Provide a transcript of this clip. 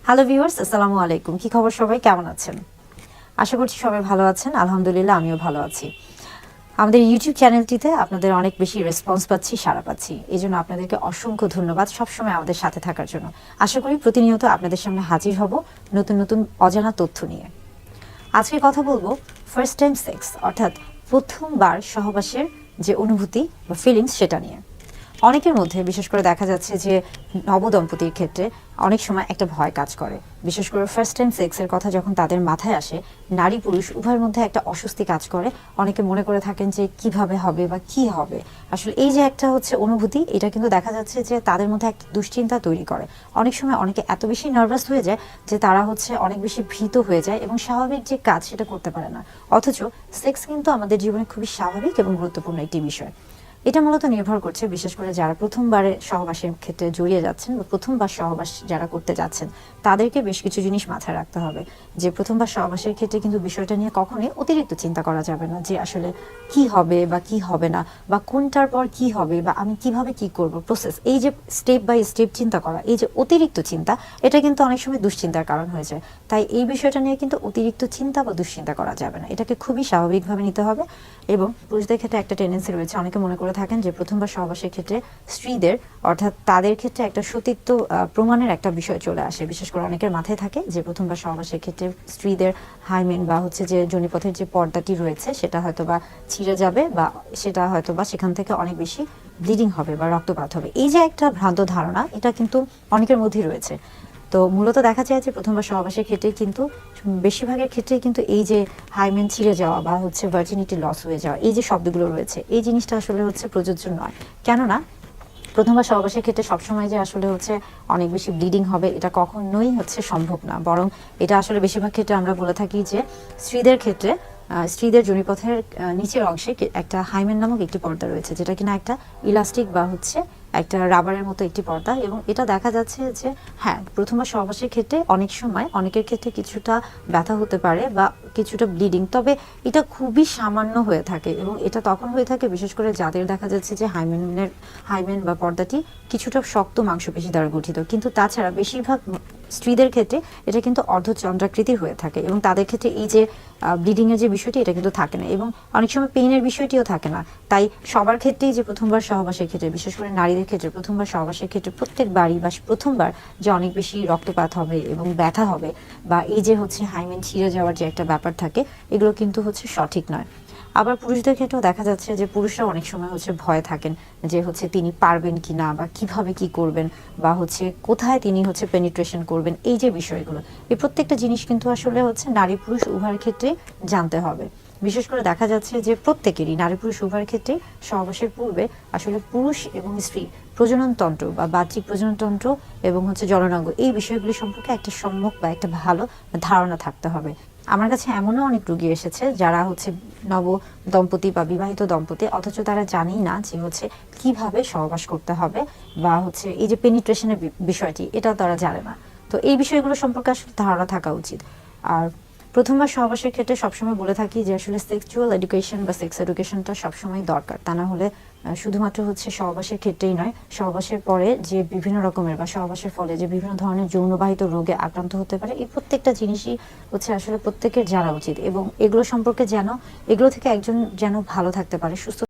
Hello viewers, আসসালামু আলাইকুম। কি খবর সবাই, কেমন আছেন? আশা করছি সবাই ভালো আছেন। আলহামদুলিল্লাহ, আমিও ভালো আছি। আমাদের ইউটিউব চ্যানেলটিতে আপনাদের অনেক বেশি রেসপন্স পাচ্ছি, সাড়া পাচ্ছি। এই জন্য আপনাদেরকে অসংখ্য ধন্যবাদ সবসময় আমাদের সাথে থাকার জন্য। আশা করি প্রতিনিয়ত আপনাদের সামনে হাজির হব নতুন নতুন অজানা তথ্য নিয়ে। আজকে কথা বলবো ফার্স্ট টাইম সেক্স, অর্থাৎ প্রথমবার সহবাসের যে অনুভূতি বা ফিলিংস সেটা নিয়ে। অনেকের মধ্যে বিশেষ করে দেখা যাচ্ছে যে নবদম্পতির ক্ষেত্রে অনেক সময় একটা ভয় কাজ করে। বিশেষ করে ফার্স্ট টাইম সেক্সের কথা যখন তাদের মাথায় আসে, নারী পুরুষ উভয়ের মধ্যে একটা অস্বস্তি কাজ করে। অনেকে মনে করে থাকেন যে কিভাবে হবে বা কি হবে। আসলে এই যে একটা অনুভূতি, এটা কিন্তু দেখা যাচ্ছে যে তাদের মধ্যে একটা দুশ্চিন্তা তৈরি করে। অনেক সময় অনেকে এত বেশি নার্ভাস হয়ে যায় যে তারা অনেক বেশি ভীত হয়ে যায় এবং স্বাভাবিক যে কাজ সেটা করতে পারে না। অথচ সেক্স কিন্তু আমাদের জীবনে খুবই স্বাভাবিক এবং গুরুত্বপূর্ণ একটি বিষয়। এটা মূলত নির্ভর করছে বিশেষ করে যারা প্রথমবারে সহবাসের ক্ষেত্রে জড়িয়ে যাচ্ছেন বা প্রথমবার সহবাস যারা করতে যাচ্ছেন, তাদেরকে বেশ কিছু জিনিস মাথায় রাখতে হবে। যে প্রথমবার সহবাসের ক্ষেত্রে কিন্তু বিষয়টা নিয়ে কখনোই অতিরিক্ত চিন্তা করা যাবে না যে আসলে কি হবে বা কি হবে না, বা কোনটার পর কি হবে বা আমি কিভাবে কি করব, প্রসেস, এই যে স্টেপ বাই স্টেপ চিন্তা করা, এই যে অতিরিক্ত চিন্তা, এটা কিন্তু অনেক সময় দুশ্চিন্তার কারণ হয়ে যায়। তাই এই বিষয়টা নিয়ে কিন্তু অতিরিক্ত চিন্তা বা দুশ্চিন্তা করা যাবে না, এটাকে খুবই স্বাভাবিকভাবে নিতে হবে। এবং পুরুষদের ক্ষেত্রে একটা টেন্ডেন্সি রয়েছে, অনেকে মনে করে থাকেন যে প্রথমবার সহবাসের ক্ষেত্রে স্ত্রীদের, অর্থাৎ তাদের ক্ষেত্রে একটা সতীত্ব প্রমাণের একটা বিষয় চলে আসে। বিশেষ করে অনেকের মাথায় থাকে যে প্রথমবার সহবাসের ক্ষেত্রে স্ত্রীদের হাইমেন বা যে যোনিপথের যে পর্দাটি রয়েছে সেটা হয়তো বা ছিঁড়ে যাবে, বা সেটা হয়তো বা সেখান থেকে অনেক বেশি ব্লিডিং হবে বা রক্তপাত হবে। এই যে একটা ভ্রান্ত ধারণা, এটা কিন্তু অনেকের মধ্যেই রয়েছে। তো মূলত দেখা যায় যে প্রথমবার সহবাসের ক্ষেত্রে কিন্তু বেশিরভাগের ক্ষেত্রেই কিন্তু এই যে হাইমেন ছিঁড়ে যাওয়া বা ভার্জিনিটি লস হয়ে যাওয়া, এই যে শব্দগুলো রয়েছে, এই জিনিসটা আসলে প্রযোজ্য নয়। কেননা প্রথমবার সহবাসের ক্ষেত্রে সবসময় যে অনেক বেশি ব্লিডিং হবে, এটা কখনোই সম্ভব না। বরং এটা আসলে বেশিরভাগ ক্ষেত্রে আমরা বলে থাকি যে স্ত্রীদের ক্ষেত্রে স্ত্রীদের যোনিপথের নিচের অংশে একটা হাইমেন নামক একটি পর্দা রয়েছে, যেটা কিনা একটা ইলাস্টিক বা একটা রাবারের মতো একটি পর্দা। এবং এটা দেখা যাচ্ছে যে হ্যাঁ, প্রথমবার সহবাসের ক্ষেত্রে অনেক সময় অনেকের ক্ষেত্রে কিছুটা ব্যথা হতে পারে বা কিছুটা ব্লিডিং, তবে এটা খুবই সামান্য হয়ে থাকে। এবং এটা তখন হয়ে থাকে বিশেষ করে যাদের দেখা যাচ্ছে যে হাইমেন বা পর্দাটি কিছুটা শক্ত মাংসপেশি দ্বারা গঠিত। কিন্তু তাছাড়া বেশিরভাগ স্ত্রীদের ক্ষেত্রে এটা কিন্তু অর্ধচন্দ্রাকৃতির হয়ে থাকে, এবং তাদের ক্ষেত্রে এই যে ব্লিডিং এর যে বিষয়টি, এটা কিন্তু থাকে না, এবং অনেক সময় পেইনের বিষয়টিও থাকে না। তাই সবার ক্ষেত্রেই যে প্রথমবার সহবাসের ক্ষেত্রে, বিশেষ করে নারীদের ক্ষেত্রে প্রথমবার সহবাসের ক্ষেত্রে প্রত্যেকবারই বা প্রথমবার যে অনেক বেশি রক্তপাত হবে এবং ব্যথা হবে, বা এই যে হাইমেন ছিঁড়ে যাওয়ার যে একটা ব্যাপার থাকে, এগুলো কিন্তু সঠিক নয়। আবার পুরুষদের ক্ষেত্রেও দেখা যাচ্ছে যে পুরুষরা অনেক সময় ভয় থাকেন যে তিনি পারবেন কি না, বা কিভাবে কি করবেন, বা কোথায় তিনি পেনিট্রেশন করবেন, এই যে বিষয়গুলো, এই প্রত্যেকটা জিনিস কিন্তু আসলে নারী পুরুষ উভয়ের ক্ষেত্রে জানতে হবে। বিশেষ করে দেখা যাচ্ছে যে প্রত্যেকেরই, নারী পুরুষ উভয়ের ক্ষেত্রে সহবাসের পূর্বে আসলে পুরুষ এবং স্ত্রী প্রজনন তন্ত্র বা বাহ্যিক প্রজনন তন্ত্র এবং জননাঙ্গ, এই বিষয়গুলি সম্পর্কে একটা সম্যক বা একটা ভালো ধারণা থাকতে হবে। আমার কাছে এমনও অনেক রোগী এসেছে যারা নব দম্পতি বা বিবাহিত দম্পতি, অথচ তারা জানেই না যে কিভাবে সহবাস করতে হবে, বা এই যে পেনিট্রেশনের বিষয়টি, এটা তারা জানে না। তো এই বিষয়গুলো সম্পর্কে আসলে ধারণা থাকা উচিত। আর প্রথমবার সহবাসের ক্ষেত্রে সবসময় বলে থাকি যে আসলে সেক্সুয়াল এডুকেশন বা সেক্স এডুকেশনটা সবসময় দরকার। তা না হলে শুধুমাত্র সহবাসের ক্ষেত্রেই নয়, সহবাসের পরে যে বিভিন্ন রকমের বা সহবাসের ফলে যে বিভিন্ন ধরনের যৌনবাহিত রোগে আক্রান্ত হতে পারে, এই প্রত্যেকটা জিনিসই আসলে প্রত্যেকের জানা উচিত। এবং এগুলো সম্পর্কে এগুলো থেকে একজন যেন ভালো থাকতে পারে, সুস্থ